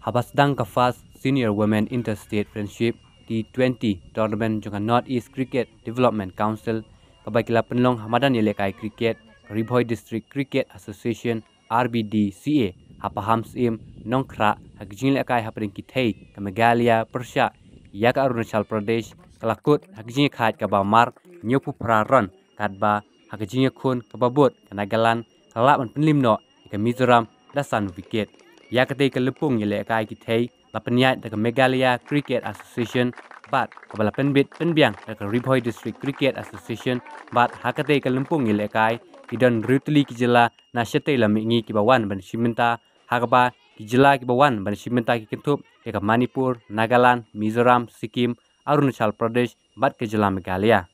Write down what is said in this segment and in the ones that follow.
habasdang ka first senior women interstate friendship T20 tournament jong North East Cricket Development Council kabakila penlong hamadan yelekai cricket Riboy District Cricket Association RBDCA hapaham sim nongkra hagjing lekai hapring kithei ka Meghalaya Persha yak Arunachal Pradesh kalakut hagjing khat ka ba mar nyopu praron katba hagjing khun ka babot ka Nagaland kalak man penlimno ka Mizoram dasan wicket yakate ka lepung yele kai kithei lapanyat da Meghalaya Cricket Association bat kabala penbit penbiang da Riboy District Cricket Association bat hakate ka lempung yele kai kidon rutli kijela na shete la mingi kibawan ban shimenta hagaba kijela kibawan ban shimenta ki kentup ka Manipur Nagaland Mizoram Sikkim Arunachal Pradesh bat kijela Meghalaya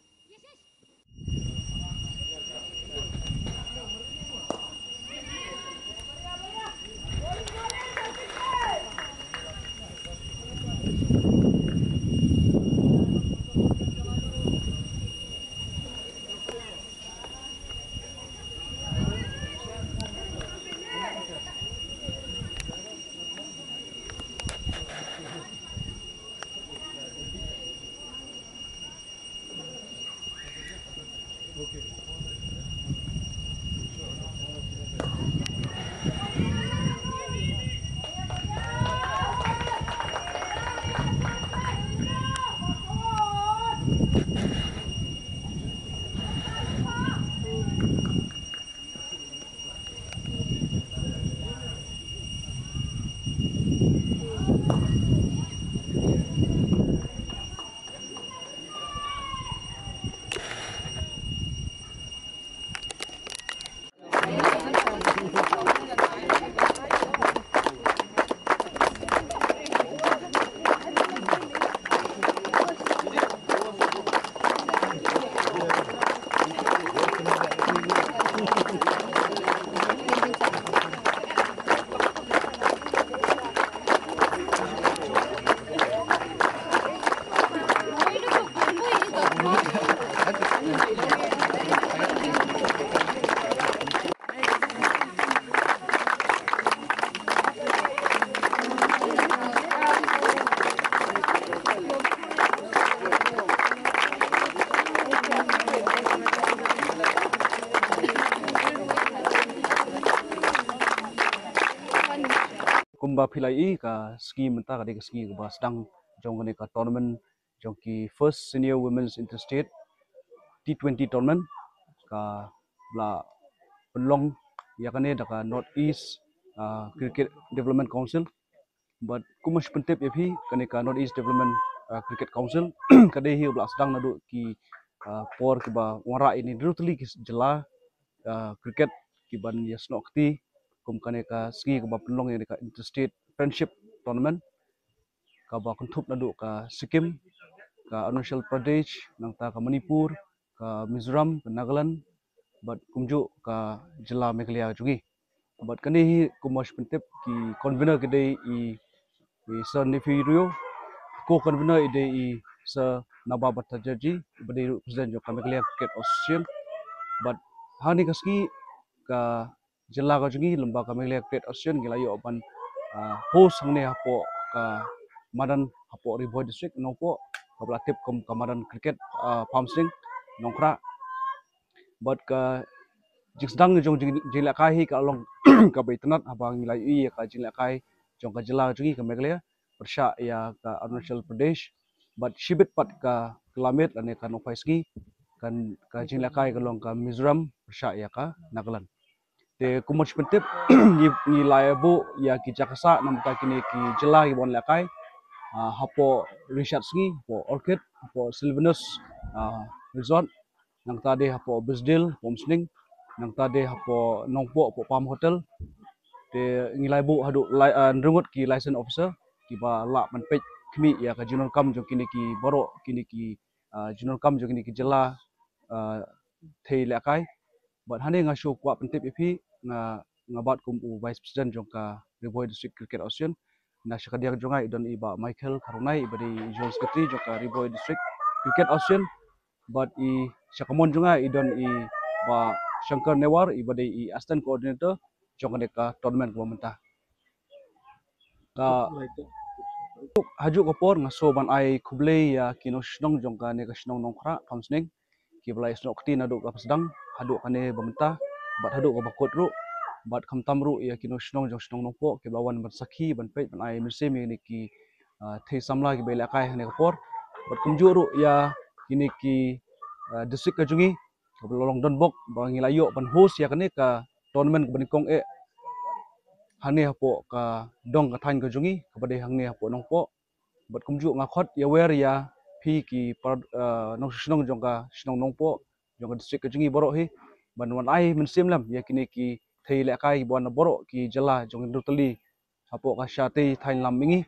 kumba philai ka ski menta ka de ski ka basdang jong ne ka tournament jong ki first senior women's interstate T20 tournament ka bla penlong yakane da ka North East Cricket Development Council but kumash pentep yapi kane ka North East Development Cricket Council kade hi bla sedang nadu ki por ki ba wara ini drutli ki jela cricket ki ban yasnokti kum kane ka ski ka ba penlong ni ka interstate friendship tournament ka ba kuntup nadu ka Sikkim ka Arunachal Pradesh nang ta ka Manipur ka Mizoram ka Nagaland but kumju ka jela Meghalaya jugi but kane hi kumash pentep ki convener ke dei i Sir Nefirio co convener ide i Sir Nabab Bhattacharjee bade president jo ka Meghalaya Cricket Association but hani kaski ka jela ka jugi lomba ka Meghalaya Cricket Association gilayo ban host hangne hapo ka Madan hapo Riboy District nopo kabla tip kom Kamadan Cricket Farm String nongkra but ka jisdang jong jila kai hi ka long ka baitnat abang nilai i ka jila kai jong ka jela jugi ka Meghalaya Persha ya ka Arunachal Pradesh but shibit pat ka kilomet ane ka nopaiski kan ka jila kai ka long ka Mizoram Persha ya ka Nagaland te kumach pentip ni laibu ya ki jakasa namta kini ki jela ki bon lakai hapo Richard Ski hapo Orchid hapo Sylvanus Resort nang tadi hapo Bisdale Homesning nang tadi hapo Nongpo hapo Palm Hotel te ngilai bu hadu ndrungut ki license officer ki ba la man pej kmi ya ka junal kam jo kini ki boro kini ki junal kam jo kini ki jela thei lakai but hane nga show kwa pentip ipi nga bat kum vice president jong ka Riboy District Cricket Association na syakadiak jongai don iba Michael Karunai ibadi Jones Secretary jong ka Riboy District Cricket Association but i syakamon jongai idon i ba Shankar Newar ibadi i assistant coordinator jong ka tournament ko mentah ka hajuk kapor ngaso ban ai kuble ya kino shnong jong ka ne ka shnong nong khra phamsning ki blai snok ti na do ka pasdang hadu kane bamta bat hadu ka bakot ru bat khamtam ru ya kino shnong jong shnong nong po ki blawan ban sakhi ban pe ban ai mirse mi ni ki thei samla ki bela kai hane kapor bat kumju ru ya kini ki district ka jungi ka lolong don bok ba ngilayo ban host ya kane ka tournament ban kong e hane hapo ka dong ka thain ka jungi ka bade hangne hapo nong po bat kumju nga khot ya wer ya phi ki nong shnong jong ka shnong nong po jong ka district ka jungi boro hi ban wan ai min sim lam ya kini ki thei le kai bon boro ki jala jong rutali hapo ka sha tei thain lam mingi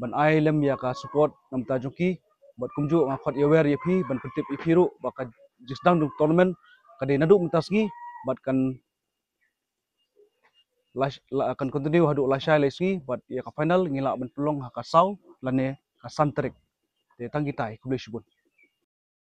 ban ai lem ya ka support nam ta jong ki bat kumju nga khot ya wer ya phi ban putip iphiru ba ka jisdang dung tournament ka de nadu mtasgi bat kan akan continue hadu lasai lesi but ya ka final ngila ban pelong ha ka sau lane ka santrik te tanggi tai kuble shibun